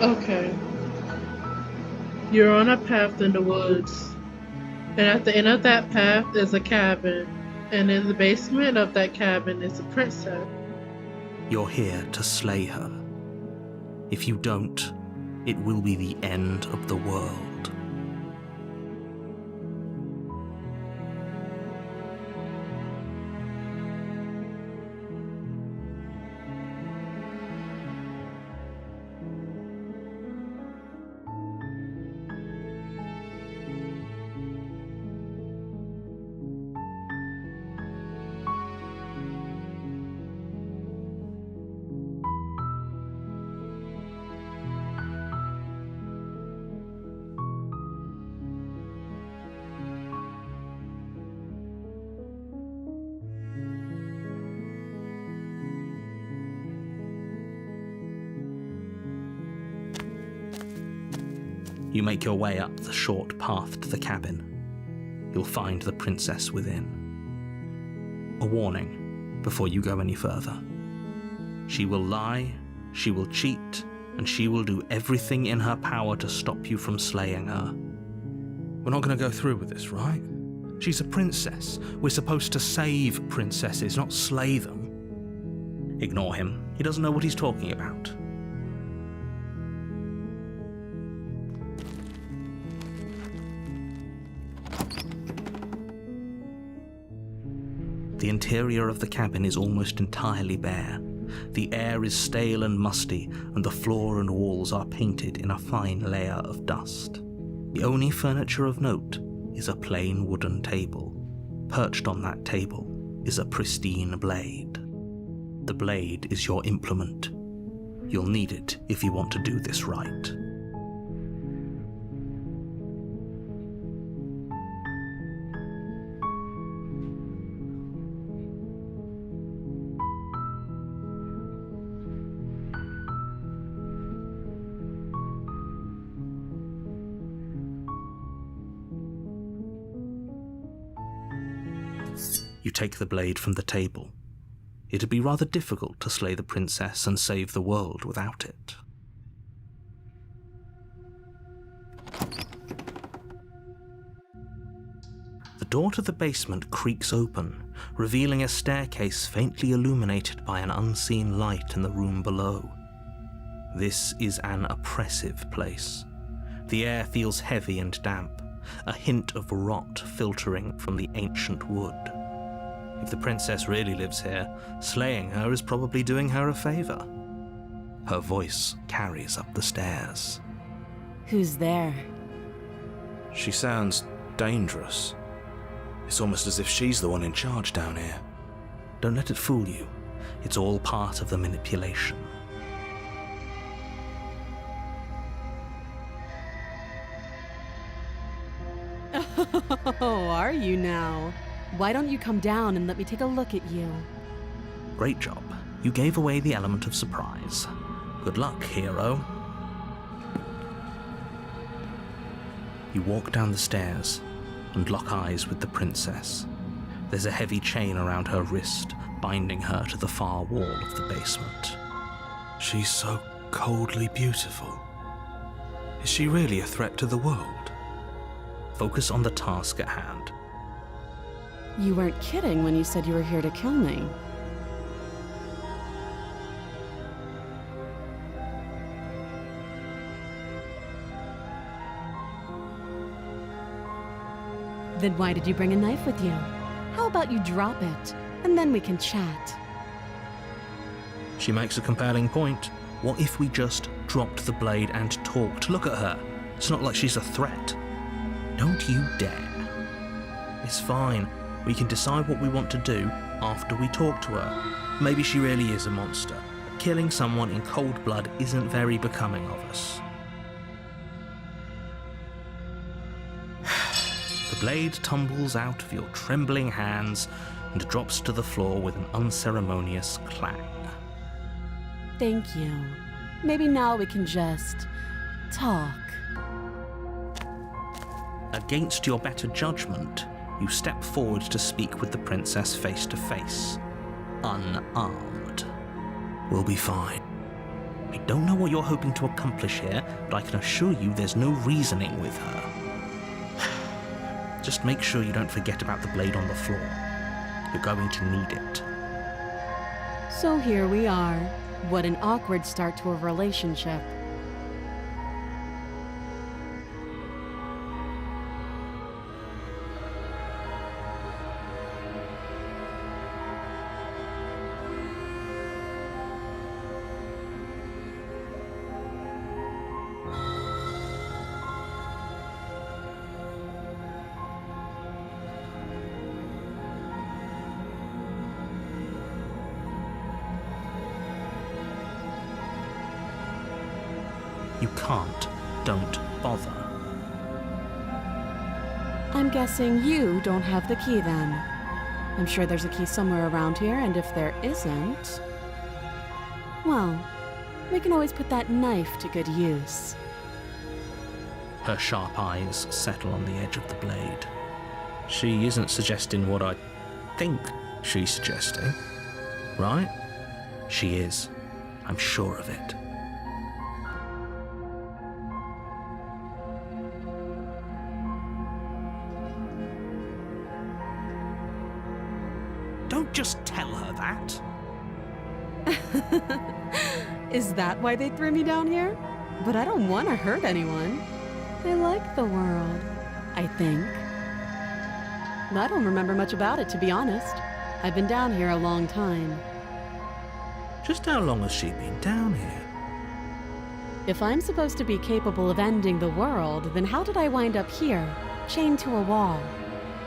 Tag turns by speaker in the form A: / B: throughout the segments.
A: Okay. You're on a path in the woods, and at the end of that path is a cabin, and in the basement of that cabin is a princess.
B: You're here to slay her. If you don't, it will be the end of the world. You make your way up the short path to the cabin. You'll find the princess within. A warning before you go any further. She will lie, she will cheat, and she will do everything in her power to stop you from slaying her. We're not going to go through with this, right? She's a princess. We're supposed to save princesses, not slay them. Ignore him. He doesn't know what he's talking about. The interior of the cabin is almost entirely bare. The air is stale and musty, and the floor and walls are painted in a fine layer of dust. The only furniture of note is a plain wooden table. Perched on that table is a pristine blade. The blade is your implement. You'll need it if you want to do this right. You take the blade from the table. It'd be rather difficult to slay the princess and save the world without it. The door to the basement creaks open, revealing a staircase faintly illuminated by an unseen light in the room below. This is an oppressive place. The air feels heavy and damp, a hint of rot filtering from the ancient wood. If the princess really lives here, slaying her is probably doing her a favor. Her voice carries up the stairs.
C: Who's there?
B: She sounds dangerous. It's almost as if she's the one in charge down here. Don't let it fool you. It's all part of the manipulation.
C: Oh, are you now? Why don't you come down and let me take a look at you?
B: Great job. You gave away the element of surprise. Good luck, hero. You walk down the stairs and lock eyes with the princess. There's a heavy chain around her wrist, binding her to the far wall of the basement. She's so coldly beautiful. Is she really a threat to the world? Focus on the task at hand.
C: You weren't kidding when you said you were here to kill me. Then why did you bring a knife with you? How about you drop it, and then we can chat?
B: She makes a compelling point. What if we just dropped the blade and talked? Look at her. It's not like she's a threat. Don't you dare. It's fine. We can decide what we want to do after we talk to her. Maybe she really is a monster. Killing someone in cold blood isn't very becoming of us. The blade tumbles out of your trembling hands and drops to the floor with an unceremonious clang.
C: Thank you. Maybe now we can just talk.
B: Against your better judgment, you step forward to speak with the princess face to face, unarmed. We'll be fine. I don't know what you're hoping to accomplish here, but I can assure you there's no reasoning with her. Just make sure you don't forget about the blade on the floor. You're going to need it.
C: So here we are. What an awkward start to a relationship.
B: You can't. Don't bother.
C: I'm guessing you don't have the key then. I'm sure there's a key somewhere around here, and if there isn't... well, we can always put that knife to good use.
B: Her sharp eyes settle on the edge of the blade. She isn't suggesting what I think she's suggesting, right? She is. I'm sure of it. Don't just tell her that.
C: Is that why they threw me down here? But I don't want to hurt anyone. I like the world, I think. I don't remember much about it, to be honest. I've been down here a long time.
B: Just how long has she been down here?
C: If I'm supposed to be capable of ending the world, then how did I wind up here, chained to a wall?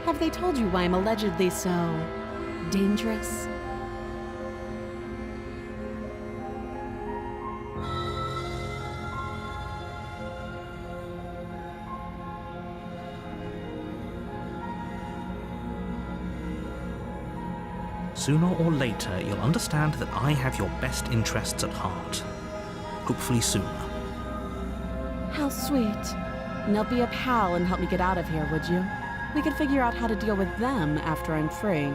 C: Have they told you why I'm allegedly so... dangerous?
B: Sooner or later, you'll understand that I have your best interests at heart. Hopefully sooner.
C: How sweet. Now be a pal and help me get out of here, would you? We could figure out how to deal with them after I'm free.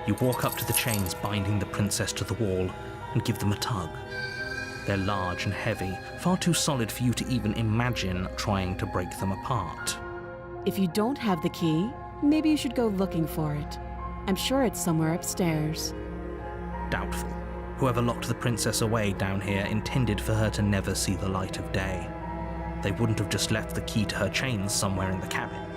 B: You walk up to the chains binding the princess to the wall and give them a tug. They're large and heavy, far too solid for you to even imagine trying to break them apart.
C: If you don't have the key, maybe you should go looking for it. I'm sure it's somewhere upstairs.
B: Doubtful. Whoever locked the princess away down here intended for her to never see the light of day. They wouldn't have just left the key to her chains somewhere in the cabin.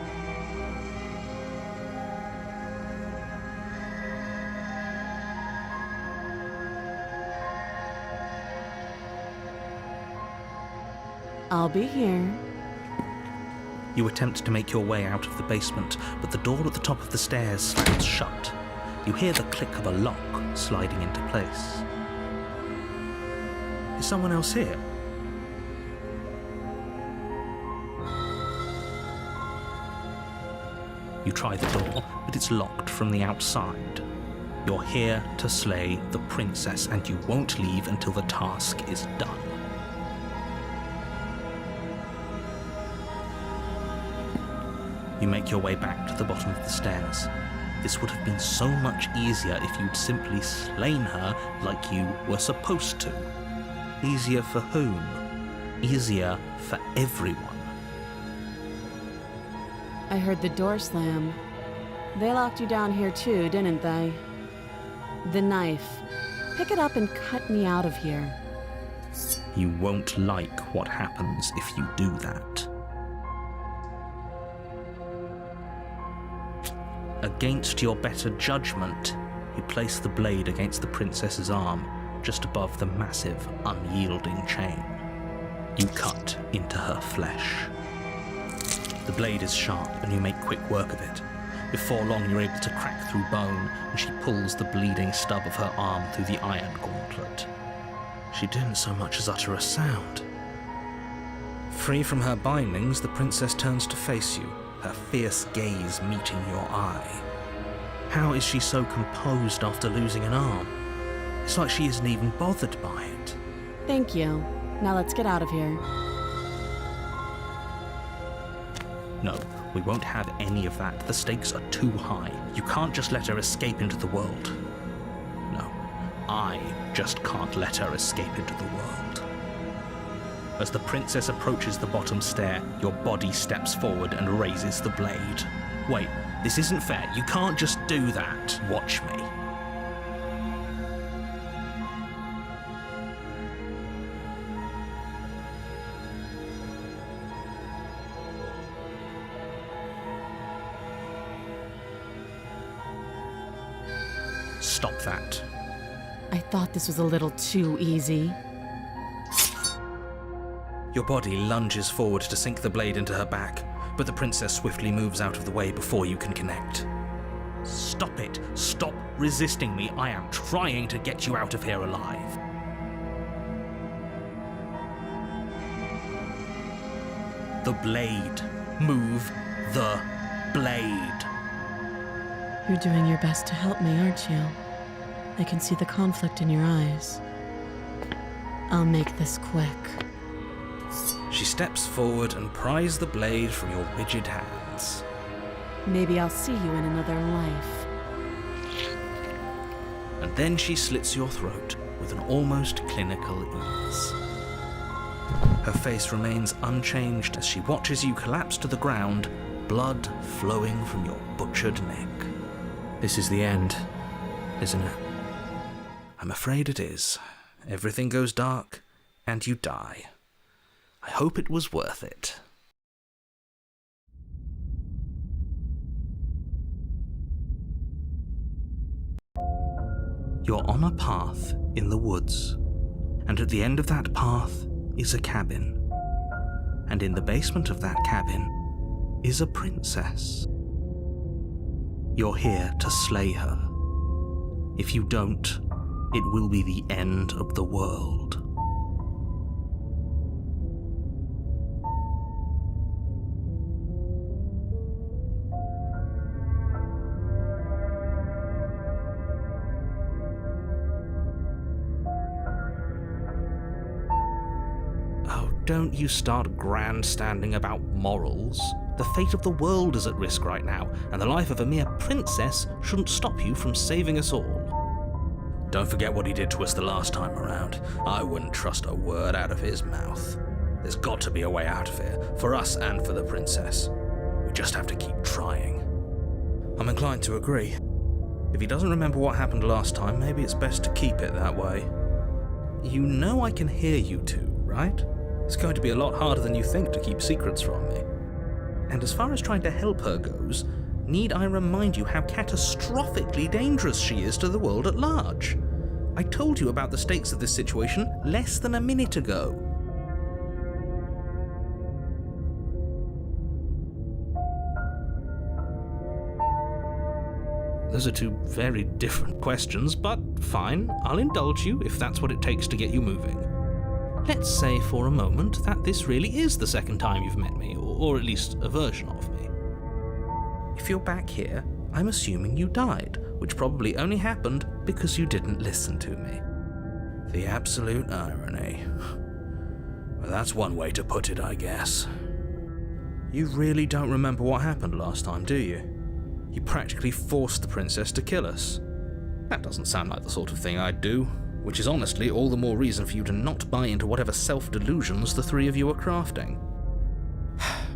C: I'll be here.
B: You attempt to make your way out of the basement, but the door at the top of the stairs slams shut. You hear the click of a lock sliding into place. Is someone else here? You try the door, but it's locked from the outside. You're here to slay the princess, and you won't leave until the task is done. You make your way back to the bottom of the stairs. This would have been so much easier if you'd simply slain her like you were supposed to. Easier for whom? Easier for everyone.
C: I heard the door slam. They locked you down here too, didn't they? The knife. Pick it up and cut me out of here.
B: You won't like what happens if you do that. Against your better judgment, you place the blade against the princess's arm, just above the massive, unyielding chain. You cut into her flesh. The blade is sharp, and you make quick work of it. Before long, you're able to crack through bone, and she pulls the bleeding stub of her arm through the iron gauntlet. She didn't so much as utter a sound. Free from her bindings, the princess turns to face you, her fierce gaze meeting your eye. How is she so composed after losing an arm? It's like she isn't even bothered by it.
C: Thank you. Now let's get out of here.
B: No, We won't have any of that. The stakes are too high. You can't just let her escape into the world. No, I just can't let her escape into the world. As the princess approaches the bottom stair, your body steps forward and raises the blade. Wait, this isn't fair. You can't just do that. Watch me. Stop that.
C: I thought this was a little too easy.
B: Your body lunges forward to sink the blade into her back, but the princess swiftly moves out of the way before you can connect. Stop it! Stop resisting me! I am trying to get you out of here alive. The blade. Move the blade.
C: You're doing your best to help me, aren't you? I can see the conflict in your eyes. I'll make this quick.
B: She steps forward and pries the blade from your rigid hands.
C: Maybe I'll see you in another life.
B: And then she slits your throat with an almost clinical ease. Her face remains unchanged as she watches you collapse to the ground, blood flowing from your butchered neck. This is the end, isn't it? I'm afraid it is. Everything goes dark, and you die. I hope it was worth it. You're on a path in the woods, and at the end of that path is a cabin. And in the basement of that cabin is a princess. You're here to slay her. If you don't, it will be the end of the world. Oh, don't you start grandstanding about morals. The fate of the world is at risk right now, and the life of a mere princess shouldn't stop you from saving us all. Don't forget what he did to us the last time around. I wouldn't trust a word out of his mouth. There's got to be a way out of here, for us and for the princess. We just have to keep trying. I'm inclined to agree. If he doesn't remember what happened last time, maybe it's best to keep it that way. You know I can hear you two, right? It's going to be a lot harder than you think to keep secrets from me. And as far as trying to help her goes, need I remind you how catastrophically dangerous she is to the world at large? I told you about the stakes of this situation less than a minute ago. Those are two very different questions, but fine, I'll indulge you if that's what it takes to get you moving. Let's say for a moment that this really is the second time you've met me, or at least a version of me. If you're back here, I'm assuming you died, which probably only happened because you didn't listen to me. The absolute irony. Well, that's one way to put it, I guess. You really don't remember what happened last time, do you? You practically forced the princess to kill us. That doesn't sound like the sort of thing I'd do, which is honestly all the more reason for you to not buy into whatever self-delusions the three of you are crafting.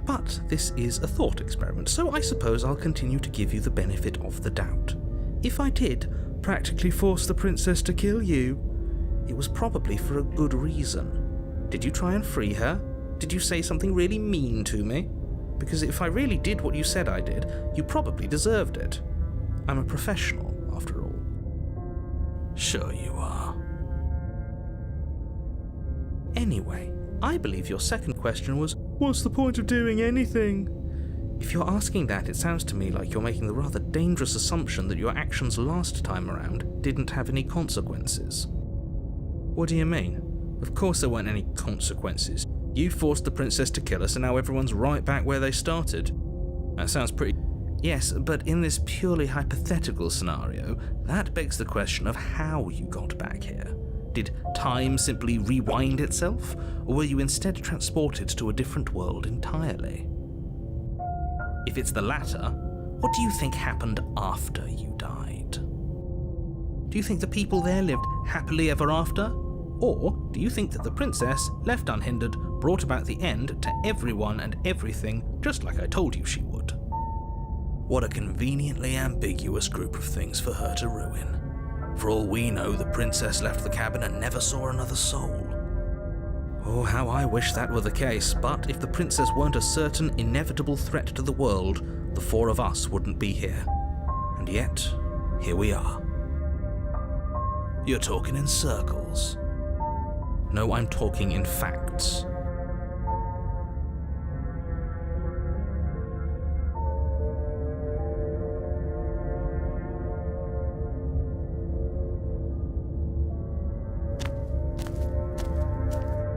B: But this is a thought experiment, so I suppose I'll continue to give you the benefit of the doubt. If I did practically force the princess to kill you, it was probably for a good reason. Did you try and free her? Did you say something really mean to me? Because if I really did what you said I did, you probably deserved it. I'm a professional, after all. Sure you are. Anyway, I believe your second question was, what's the point of doing anything? If you're asking that, it sounds to me like you're making the rather dangerous assumption that your actions last time around didn't have any consequences. What do you mean? Of course there weren't any consequences. You forced the princess to kill us and now everyone's right back where they started. That sounds pretty... Yes, but in this purely hypothetical scenario, that begs the question of how you got back here. Did time simply rewind itself, or were you instead transported to a different world entirely? If it's the latter, what do you think happened after you died? Do you think the people there lived happily ever after? Or do you think that the princess, left unhindered, brought about the end to everyone and everything just like I told you she would? What a conveniently ambiguous group of things for her to ruin. For all we know, the princess left the cabin and never saw another soul. Oh, how I wish that were the case, but if the princess weren't a certain, inevitable threat to the world, the four of us wouldn't be here. And yet, here we are. You're talking in circles. No, I'm talking in facts.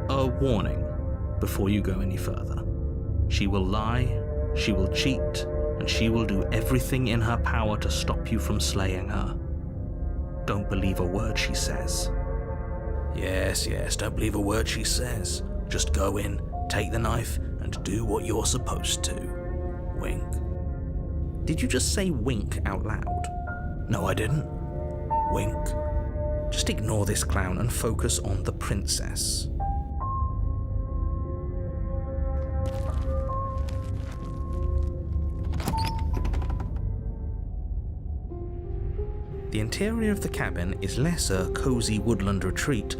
B: A warning before you go any further. She will lie, she will cheat, and she will do everything in her power to stop you from slaying her. Don't believe a word she says. Yes, don't believe a word she says. Just go in, take the knife, and do what you're supposed to. Wink. Did you just say wink out loud? No, I didn't. Wink. Just ignore this clown and focus on the princess. The interior of the cabin is less a cozy woodland retreat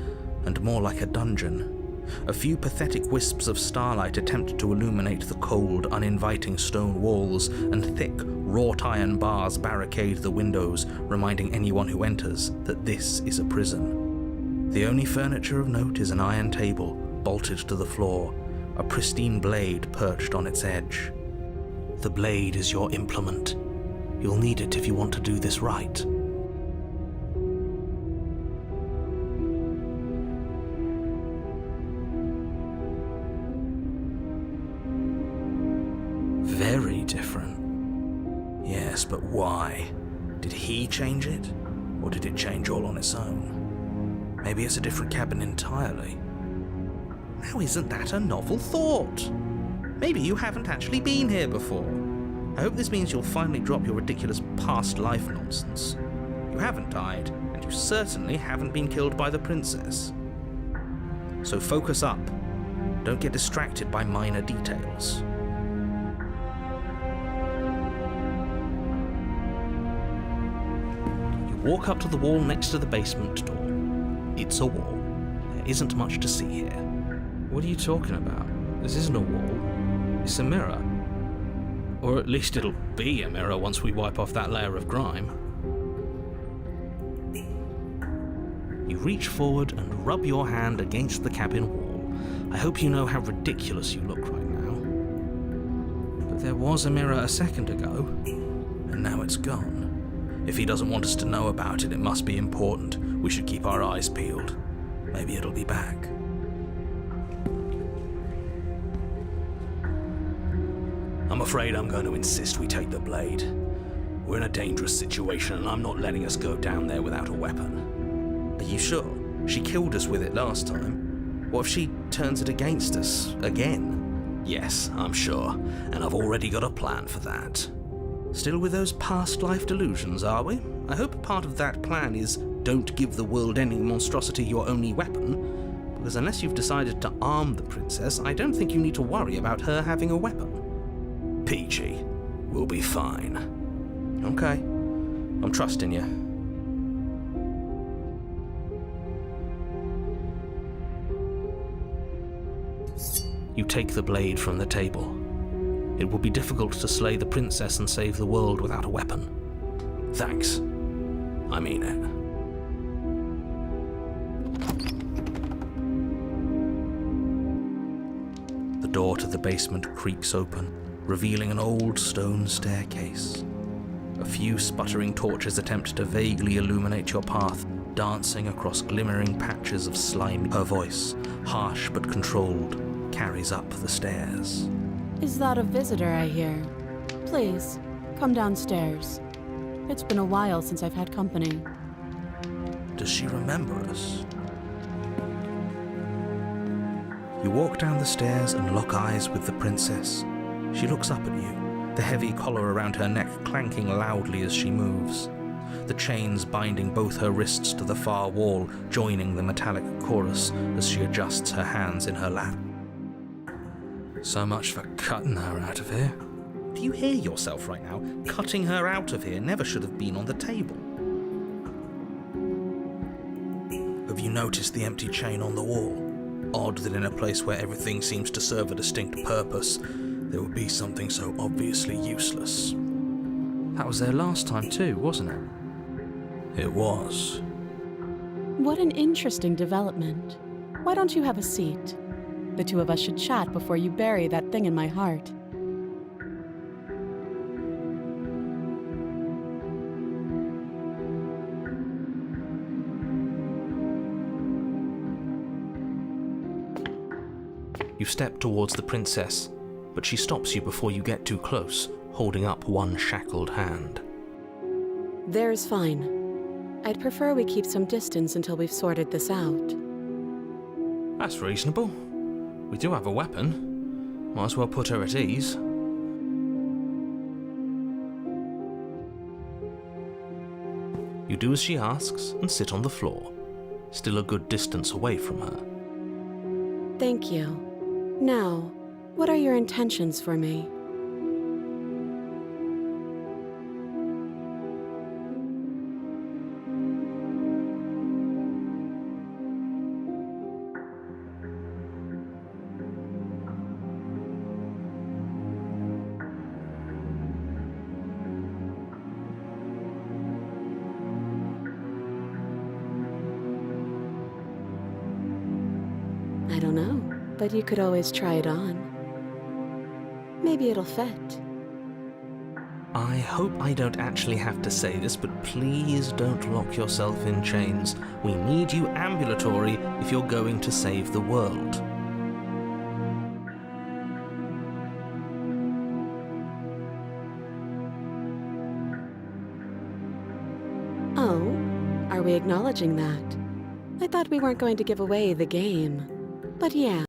B: and more like a dungeon. A few pathetic wisps of starlight attempt to illuminate the cold, uninviting stone walls, and thick, wrought iron bars barricade the windows, reminding anyone who enters that this is a prison. The only furniture of note is an iron table, bolted to the floor, a pristine blade perched on its edge. The blade is your implement. You'll need it if you want to do this right. Very different. Yes, but why? Did he change it? Or did it change all on its own? Maybe it's a different cabin entirely. Now isn't that a novel thought? Maybe you haven't actually been here before. I hope this means you'll finally drop your ridiculous past life nonsense. You haven't died, and you certainly haven't been killed by the princess. So focus up. Don't get distracted by minor details. Walk up to the wall next to the basement door. It's a wall. There isn't much to see here. What are you talking about? This isn't a wall. It's a mirror. Or at least it'll be a mirror once we wipe off that layer of grime. You reach forward and rub your hand against the cabin wall. I hope you know how ridiculous you look right now. But there was a mirror a second ago, and now it's gone. If he doesn't want us to know about it, it must be important. We should keep our eyes peeled. Maybe it'll be back. I'm afraid I'm going to insist we take the blade. We're in a dangerous situation, and I'm not letting us go down there without a weapon. Are you sure? She killed us with it last time. What if she turns it against us again? Yes, I'm sure, and I've already got a plan for that. Still with those past life delusions, are we? I hope part of that plan is don't give the world any monstrosity your only weapon, because unless you've decided to arm the princess, I don't think you need to worry about her having a weapon. Peachy, we'll be fine. Okay, I'm trusting you. You take the blade from the table. It will be difficult to slay the princess and save the world without a weapon. Thanks. I mean it. The door to the basement creaks open, revealing an old stone staircase. A few sputtering torches attempt to vaguely illuminate your path, dancing across glimmering patches of slime. Her voice, harsh but controlled, carries up the stairs.
C: Is that a visitor I hear? Please, come downstairs. It's been a while since I've had company.
B: Does she remember us? You walk down the stairs and lock eyes with the princess. She looks up at you, the heavy collar around her neck clanking loudly as she moves, the chains binding both her wrists to the far wall, joining the metallic chorus as she adjusts her hands in her lap. So much for cutting her out of here. Do you hear yourself right now? Cutting her out of here never should have been on the table. Have you noticed the empty chain on the wall? Odd that in a place where everything seems to serve a distinct purpose, there would be something so obviously useless. That was there last time too, wasn't it? It was.
C: What an interesting development. Why don't you have a seat? The two of us should chat before you bury that thing in my heart.
B: You step towards the princess, but she stops you before you get too close, holding up one shackled hand.
C: There's fine. I'd prefer we keep some distance until we've sorted this out.
B: That's reasonable. We do have a weapon. Might as well put her at ease. You do as she asks and sit on the floor, still a good distance away from her.
C: Thank you. Now, what are your intentions for me? I don't know, but you could always try it on. Maybe it'll fit.
B: I hope I don't actually have to say this, but please don't lock yourself in chains. We need you ambulatory if you're going to save the world.
C: Oh, are we acknowledging that? I thought we weren't going to give away the game. But yeah.